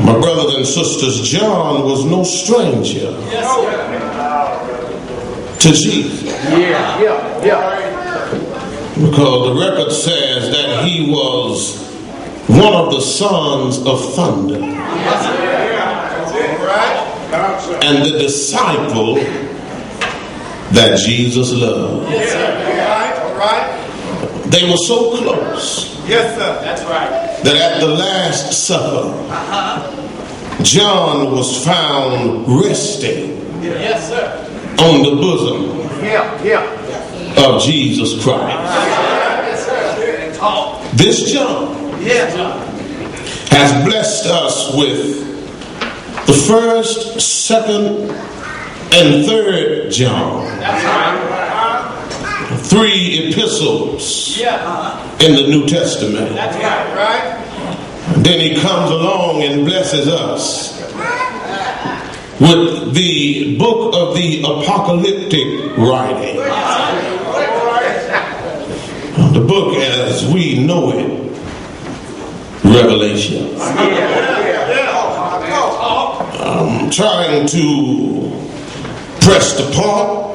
My brothers and sisters, John was no stranger to Jesus. Because the record says that he was one of the sons of thunder. And the disciple that Jesus loved. They were so close. Yes, sir. That's right. That at the Last Supper, John was found resting on the bosom of Jesus Christ. This John has blessed us with the 1st, 2nd, and 3rd John. 3 epistles in the New Testament. Then he comes along and blesses us with the book of the apocalyptic writing. The book as we know it, Revelation. I'm trying to press the point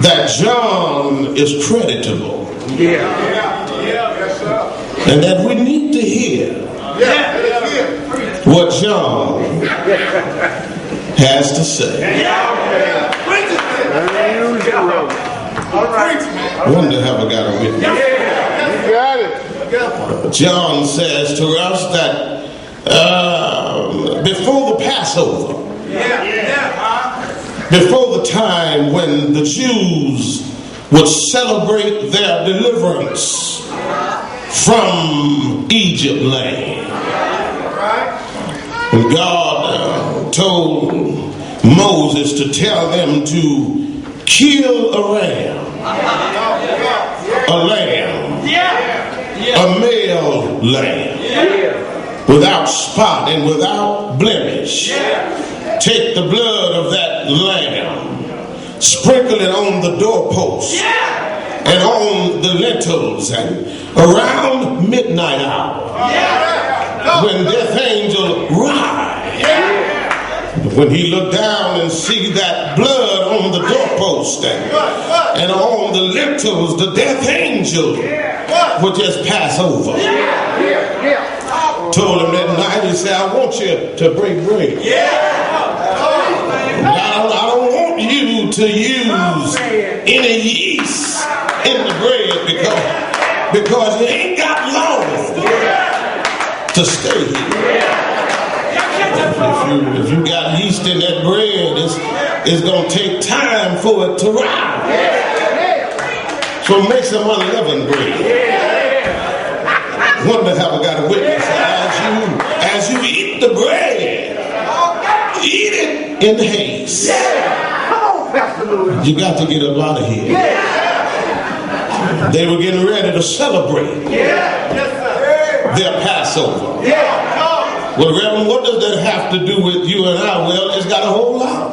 that John is creditable. And that we need to hear what John has to say. I wonder how I got a witness. You got it. John says to us that before the Passover, before the time when the Jews would celebrate their deliverance from Egypt land, and God told Moses to tell them to kill a lamb, a male lamb, without spot and without blemish. Take the blood of that lamb, sprinkle it on the doorpost and on the lintels, and around midnight hour, when death angel rise, when he looked down and see that blood on the doorpost and on the lintels, the death angel would just pass over. Told him that night, he said, I want you to break bread. I don't want you to use any yeast in the bread because you ain't got long to stay here. If you got yeast in that bread, it's going to take time for it to rise. So make some unleavened bread. Wonder how I got a witness. As you eat the bread, eat it in haste. You got to get up out of here. They were getting ready to celebrate their Passover. Well, Reverend, what does that have to do with you and I? Well, it's got a whole lot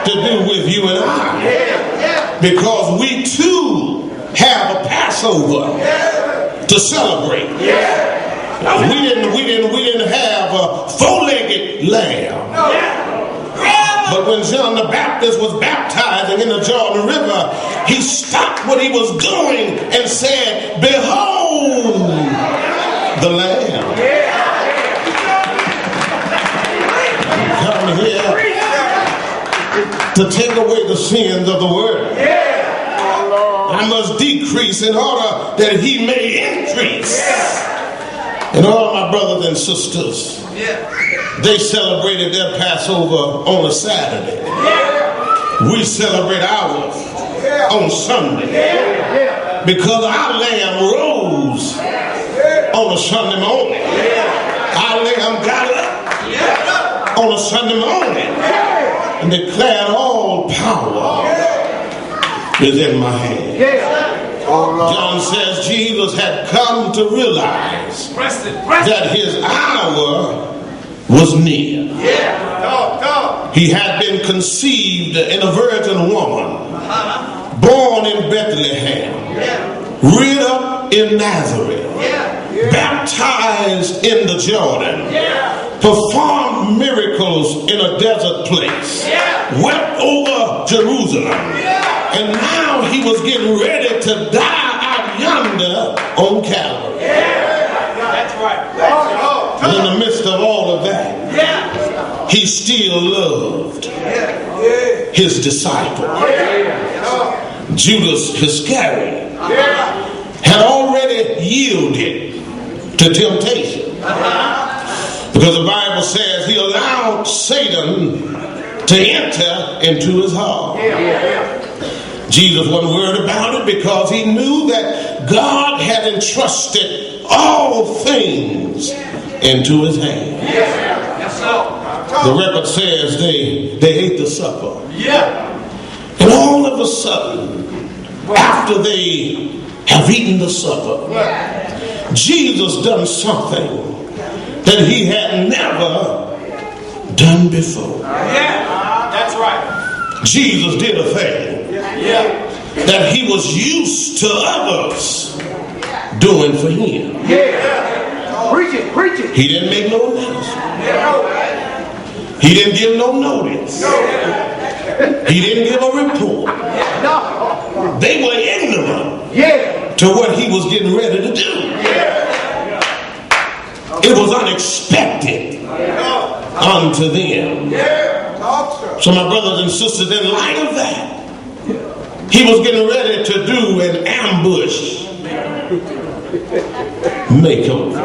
to do with you and I. Because we too have a Passover to celebrate. We didn't have a four-legged lamb. But when John the Baptist was baptizing in the Jordan River, he stopped what he was doing and said, behold the Lamb. Come here to take away the sins of the world. I must decrease in order that he may increase. And all my brothers and sisters, they celebrated their Passover on a Saturday. We celebrate ours on Sunday. Because our lamb rose on a Sunday morning. Our lamb got up on a Sunday morning and declared all power is in my hand. John says Jesus had come to realize that his hour was near. He had been conceived in a virgin woman, born in Bethlehem, reared up in Nazareth, baptized in the Jordan, performed miracles in a desert place, wept over Jerusalem, and now he was getting ready to die out yonder on Calvary. That's right. And in the midst of all of that, he still loved his disciple. Judas Iscariot had already yielded to temptation, because the Bible says he allowed Satan to enter into his heart. Jesus wasn't worried about it, because he knew that God had entrusted all things into his hand. The record says they ate the supper. And all of a sudden, after they have eaten the supper, Jesus done something that he had never done before. That's right. Jesus did a thing that he was used to others doing for him. Preach it. He didn't make no announcement. He didn't give no notice. He didn't give a report. They were ignorant to what he was getting ready to do. It was unexpected unto them. So my brothers and sisters, in light of that, he was getting ready to do an ambush makeover.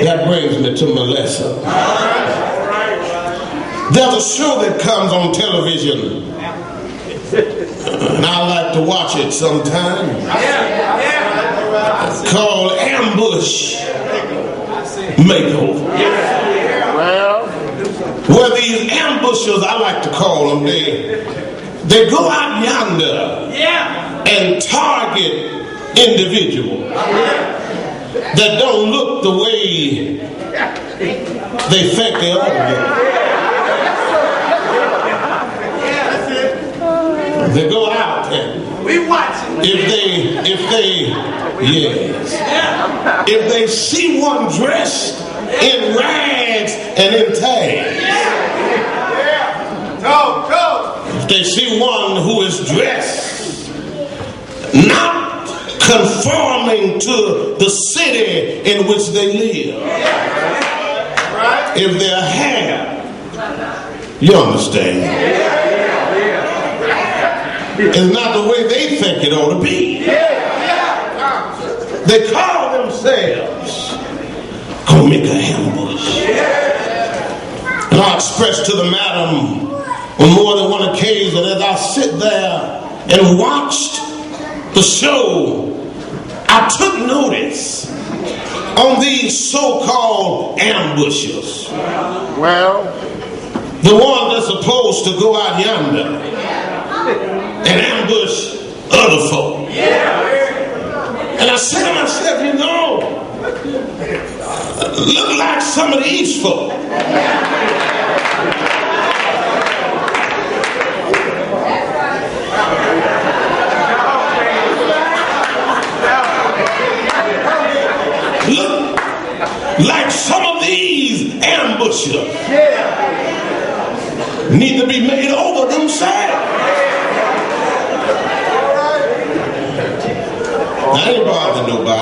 That brings me to my lesson. There's a show that comes on television, and I like to watch it sometimes, called Ambush Makeover. Where these ambushers, I like to call them, they go out yonder and target individuals that don't look the way they think they ought to look. They go out and if they see one dressed in rags and in tags, if they see one who is dressed not conforming to the city in which they live, if their hair, you understand, is not the way they think it ought to be, they call themselves gonna make an ambush. And I expressed to the madam on more than one occasion, as I sit there and watched the show, I took notice on these so-called ambushers. The ones that's supposed to go out yonder and ambush other folk. And I said to myself, look like some of these folk. Look like some of these ambushers need to be made over themselves. I ain't bothering nobody.